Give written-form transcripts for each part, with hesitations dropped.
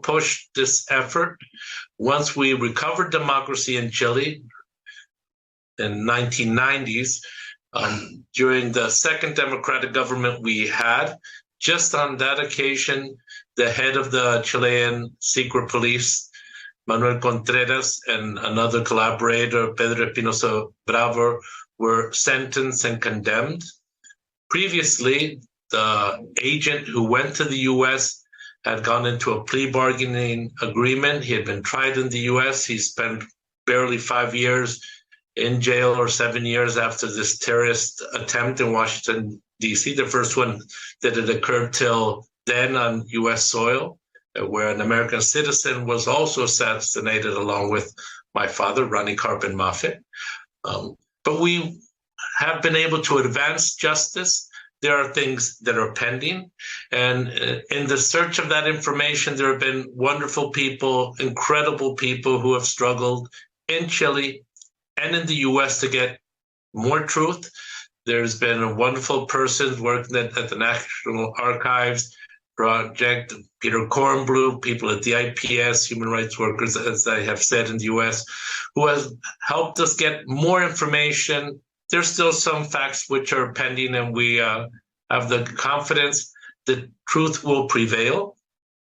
pushed this effort. Once we recovered democracy in Chile in 1990s, during the second democratic government we had, just on that occasion, the head of the Chilean secret police, Manuel Contreras, and another collaborator, Pedro Espinosa Bravo, were sentenced and condemned. Previously, the agent who went to the U.S. had gone into a plea bargaining agreement. He had been tried in the U.S. He spent barely 5 years in jail, or 7 years, after this terrorist attempt in Washington, D.C., the first one that had occurred till then on U.S. soil, where an American citizen was also assassinated along with my father, Ronnie Carpin Moffitt. But we have been able to advance justice. There are things that are pending. And in the search of that information, there have been wonderful people, incredible people who have struggled in Chile and in the U.S. to get more truth. There's been a wonderful person working at the National Archives Project, Peter Kornblum, people at the IPS, human rights workers, as I have said, in the U.S., who has helped us get more information. There's still some facts which are pending, and we have the confidence that truth will prevail.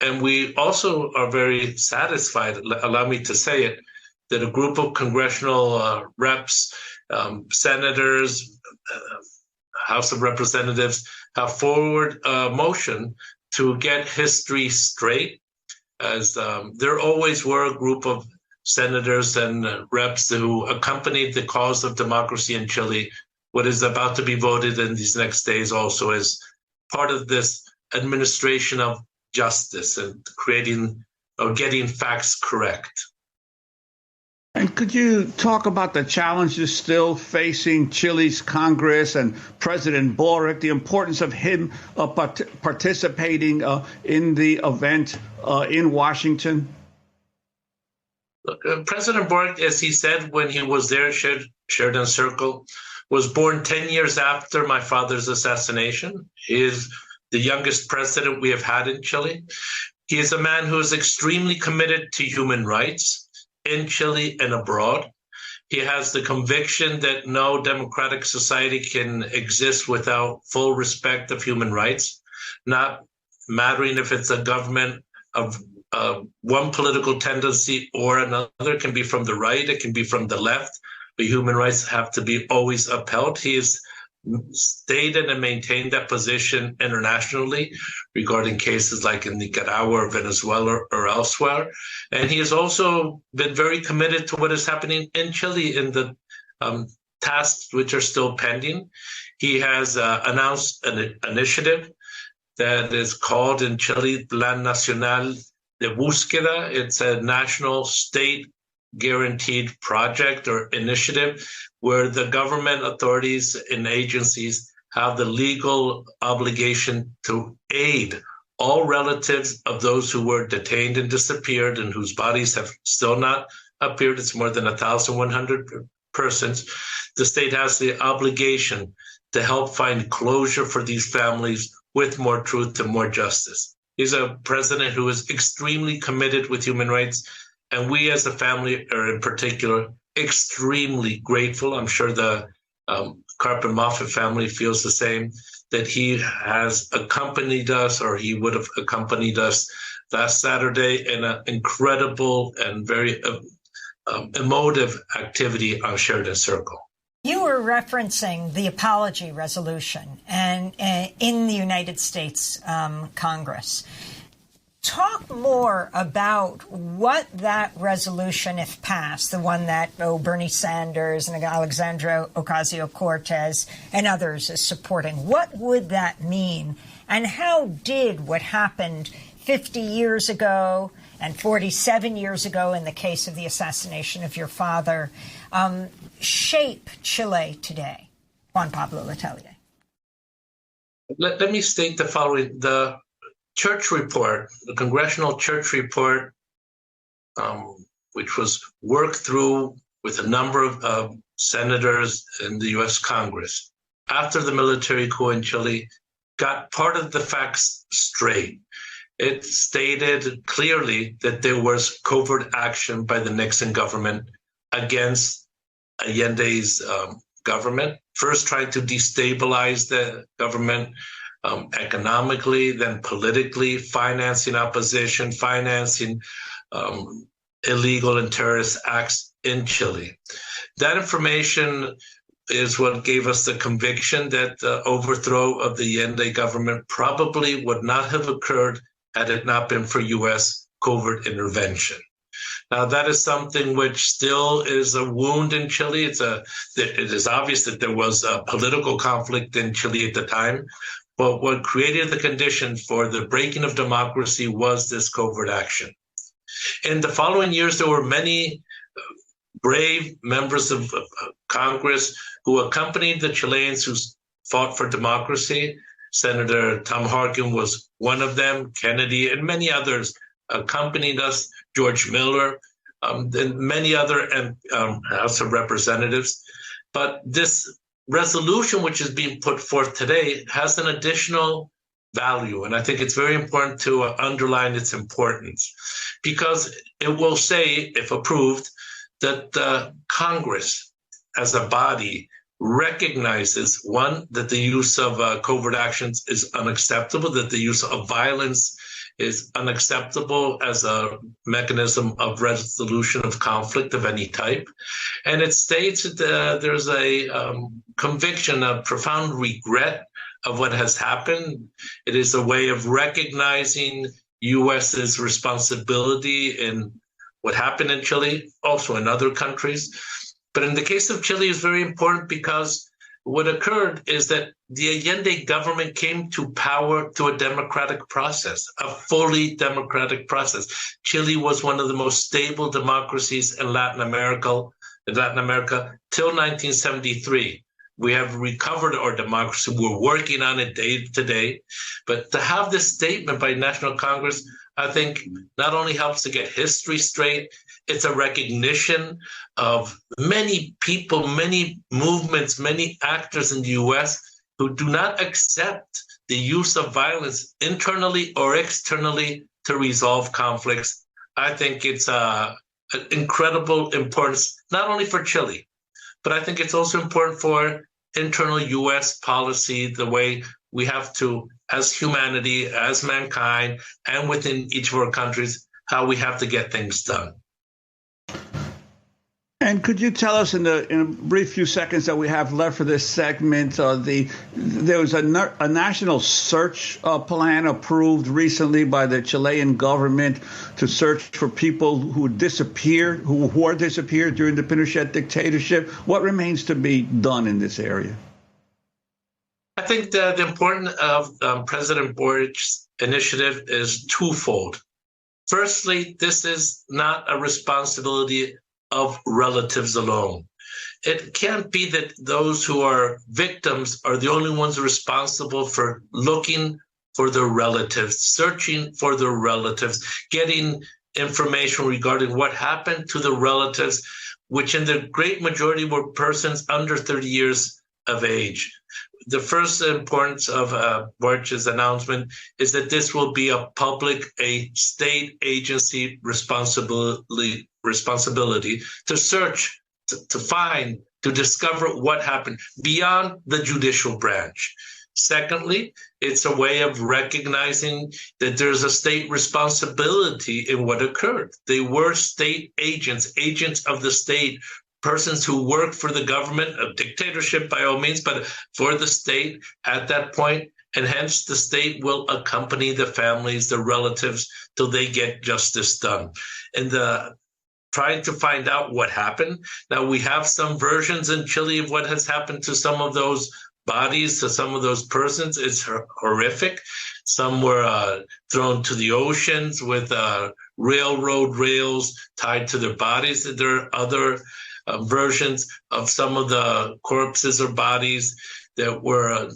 And we also are very satisfied, allow me to say it, that a group of congressional reps, senators, House of Representatives have forward a motion to get history straight, as there always were a group of senators and reps who accompanied the cause of democracy in Chile. What is about to be voted in these next days also is part of this administration of justice and creating or getting facts correct. And could you talk about the challenges still facing Chile's Congress and President Boric, the importance of him participating in the event in Washington? Look, President Boric, as he said when he was there, Sheridan Circle, was born 10 years after my father's assassination. He is the youngest president we have had in Chile. He is a man who is extremely committed to human rights in Chile and abroad. He has the conviction that no democratic society can exist without full respect of human rights, not mattering if it's a government of one political tendency or another. It can be from the right, it can be from the left, but human rights have to be always upheld. He has stated and maintained that position internationally regarding cases like in Nicaragua or Venezuela or elsewhere. And he has also been very committed to what is happening in Chile in the tasks which are still pending. He has announced an initiative that is called in Chile Plan Nacional de Búsqueda. It's a national state guaranteed project or initiative where the government authorities and agencies have the legal obligation to aid all relatives of those who were detained and disappeared and whose bodies have still not appeared. It's more than 1,100 persons. The state has the obligation to help find closure for these families with more truth and more justice. He's a president who is extremely committed with human rights, and we as a family are in particular extremely grateful. I'm sure the Carpin Moffitt family feels the same, that he has accompanied us, or he would have accompanied us last Saturday in an incredible and very emotive activity on Sheridan Circle. You were referencing the apology resolution and in the United States Congress. Talk more about what that resolution, if passed, the one that Bernie Sanders and Alexandria Ocasio-Cortez and others is supporting, what would that mean? And how did what happened 50 years ago and 47 years ago in the case of the assassination of your father shape Chile today? Juan Pablo Letelier. Let me state the following. The Church report, the Congressional Church report, which was worked through with a number of senators in the U.S. Congress after the military coup in Chile, got part of the facts straight. it stated clearly that there was covert action by the Nixon government against Allende's government, first trying to destabilize the government economically, then politically, financing opposition, financing illegal and terrorist acts in Chile. That information is what gave us the conviction that the overthrow of the Allende government probably would not have occurred had it not been for U.S. covert intervention. Now, that is something which still is a wound in Chile. It is obvious that there was a political conflict in Chile at the time, but what created the condition for the breaking of democracy was this covert action. In the following years, there were many brave members of Congress who accompanied the Chileans who fought for democracy. Senator Tom Harkin was one of them, Kennedy, and many others accompanied us, George Miller, and many other House of Representatives. But this resolution, which is being put forth today, has an additional value. And I think it's very important to underline its importance, because it will say, if approved, that Congress as a body recognizes, one, that the use of covert actions is unacceptable, that the use of violence is unacceptable as a mechanism of resolution of conflict of any type. And it states that there's a conviction, a profound regret of what has happened. It is a way of recognizing U.S.'s responsibility in what happened in Chile, also in other countries. But in the case of Chile, it's very important because what occurred is that the Allende government came to power through a democratic process, a fully democratic process. Chile was one of the most stable democracies in Latin America till 1973. We have recovered our democracy. We're working on it day to day. But to have this statement by National Congress, I think not only helps to get history straight, it's a recognition of many people, many movements, many actors in the U.S. who do not accept the use of violence internally or externally to resolve conflicts. I think it's an incredible importance, not only for Chile, but I think it's also important for internal U.S. policy, the way we have to, as humanity, as mankind, and within each of our countries, how we have to get things done. And could you tell us in a brief few seconds that we have left for this segment, there was a national search plan approved recently by the Chilean government to search for people who disappeared, who were disappeared during the Pinochet dictatorship. What remains to be done in this area? I think the importance of President Boric's initiative is twofold. Firstly, this is not a responsibility of relatives alone. It can't be that those who are victims are the only ones responsible for looking for their relatives, searching for their relatives, getting information regarding what happened to the relatives, which in the great majority were persons under 30 years of age. The first importance of Boric's announcement is that this will be a state agency responsibility to search, to find, to discover what happened beyond the judicial branch. Secondly, it's a way of recognizing that there's a state responsibility in what occurred. They were state agents of the state, persons who work for the government, a dictatorship by all means, but for the state at that point, and hence the state will accompany the families, the relatives, till they get justice done. And trying to find out what happened. Now, we have some versions in Chile of what has happened to some of those bodies, to some of those persons. It's horrific. Some were thrown to the oceans with railroad rails tied to their bodies. There are other versions of some of the corpses or bodies that were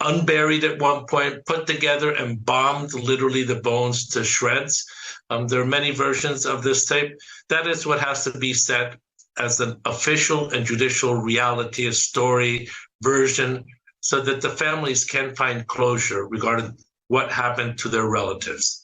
unburied at one point, put together and bombed, literally the bones to shreds. There are many versions of this tape. That is what has to be set as an official and judicial reality, a story version, so that the families can find closure regarding what happened to their relatives.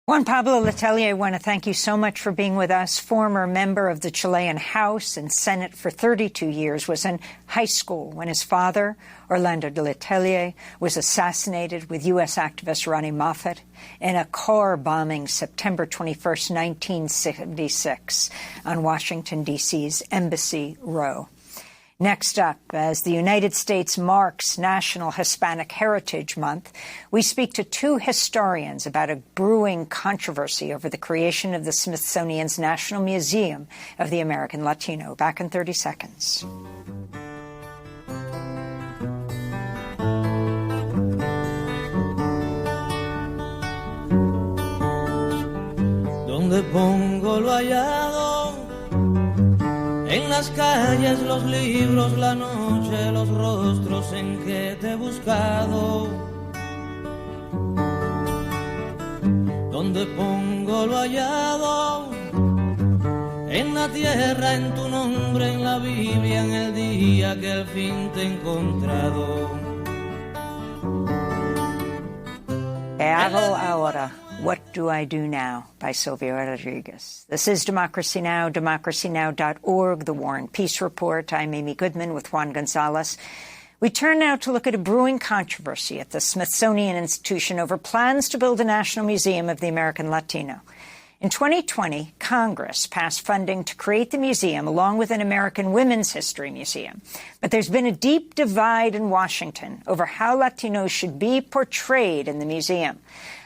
Juan Pablo Letelier, I want to thank you so much for being with us. Former member of the Chilean House and Senate for 32 years, was in high school when his father, Orlando de Letelier, was assassinated with U.S. activist Ronnie Moffett in a car bombing September 21st, 1976 on Washington, D.C.'s Embassy Row. Next up, as the United States marks National Hispanic Heritage Month, we speak to two historians about a brewing controversy over the creation of the Smithsonian's National Museum of the American Latino. Back in 30 seconds. Donde pongo lo hallado. En las calles, los libros, la noche, los rostros en que te he buscado. Donde pongo lo hallado. En la tierra, en tu nombre, en la Biblia, en el día que al fin te he encontrado. ¿Qué hago ahora? What Do I Do Now? By Silvio Rodriguez. This is Democracy Now!, democracynow.org, The War and Peace Report. I'm Amy Goodman with Juan Gonzalez. We turn now to look at a brewing controversy at the Smithsonian Institution over plans to build a National Museum of the American Latino. In 2020, Congress passed funding to create the museum along with an American Women's History Museum. But there's been a deep divide in Washington over how Latinos should be portrayed in the museum.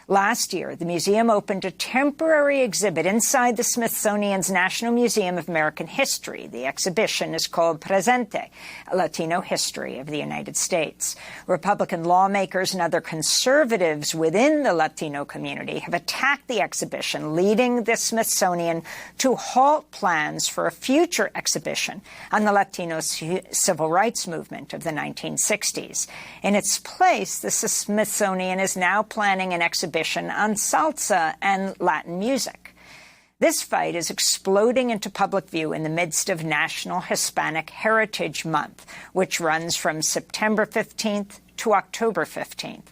Last year, the museum opened a temporary exhibit inside the Smithsonian's National Museum of American History. The exhibition is called Presente, a Latino history of the United States. Republican lawmakers and other conservatives within the Latino community have attacked the exhibition, leading the Smithsonian to halt plans for a future exhibition on the Latino civil rights movement of the 1960s. In its place, the Smithsonian is now planning an exhibition on salsa and Latin music. This fight is exploding into public view in the midst of National Hispanic Heritage Month, which runs from September 15th to October 15th.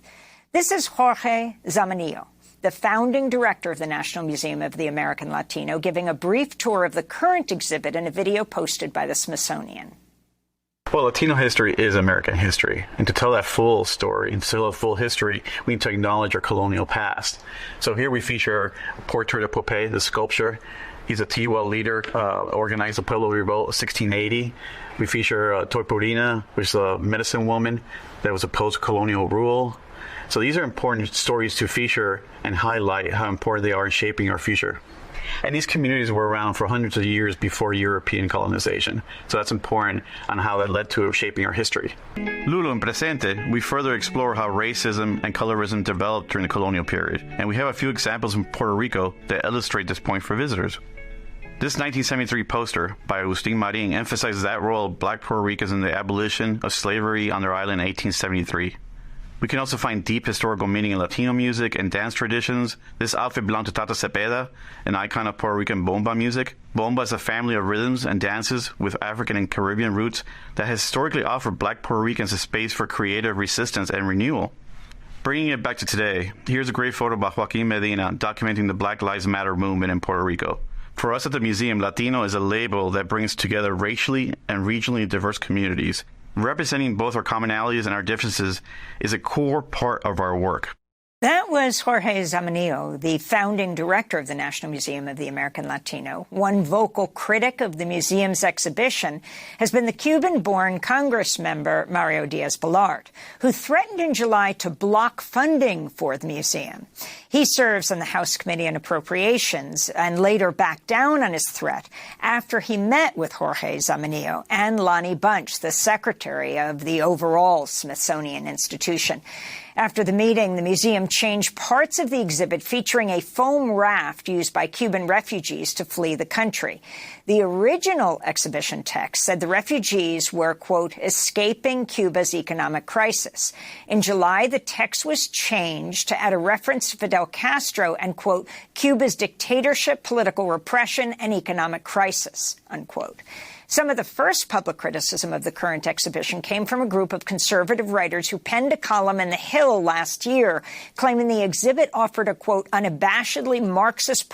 This is Jorge Zamanillo, the founding director of the National Museum of the American Latino, giving a brief tour of the current exhibit in a video posted by the Smithsonian. Well, Latino history is American history. And to tell that full story, and to tell a full history, we need to acknowledge our colonial past. So here we feature Portrait of Pope, the sculpture. He's a Tiwa leader, organized the Pueblo Revolt of 1680. We feature Toypurina, which is a medicine woman that was opposed to colonial rule. So these are important stories to feature and highlight how important they are in shaping our future. And these communities were around for hundreds of years before European colonization. So that's important on how that led to shaping our history. Lulo and Presente, we further explore how racism and colorism developed during the colonial period. And we have a few examples from Puerto Rico that illustrate this point for visitors. This 1973 poster by Agustin Marin emphasizes that role of black Puerto Ricans in the abolition of slavery on their island in 1873. We can also find deep historical meaning in Latino music and dance traditions. This outfit belonged to Tata Cepeda, an icon of Puerto Rican bomba music. Bomba is a family of rhythms and dances with African and Caribbean roots that has historically offered black Puerto Ricans a space for creative resistance and renewal. Bringing it back to today, here's a great photo by Joaquin Medina documenting the Black Lives Matter movement in Puerto Rico. For us at the museum, Latino is a label that brings together racially and regionally diverse communities. Representing both our commonalities and our differences is a core part of our work. That was Jorge Zamanillo, the founding director of the National Museum of the American Latino. One vocal critic of the museum's exhibition has been the Cuban-born Congress member Mario Diaz-Balart, who threatened in July to block funding for the museum. He serves on the House Committee on Appropriations and later backed down on his threat after he met with Jorge Zamanillo and Lonnie Bunch, the secretary of the overall Smithsonian Institution. After the meeting, the museum changed parts of the exhibit featuring a foam raft used by Cuban refugees to flee the country. The original exhibition text said the refugees were, quote, escaping Cuba's economic crisis. In July, the text was changed to add a reference to Fidel Castro and, quote, Cuba's dictatorship, political repression, and economic crisis, unquote. Some of the first public criticism of the current exhibition came from a group of conservative writers who penned a column in The Hill last year, claiming the exhibit offered a, quote, unabashedly Marxist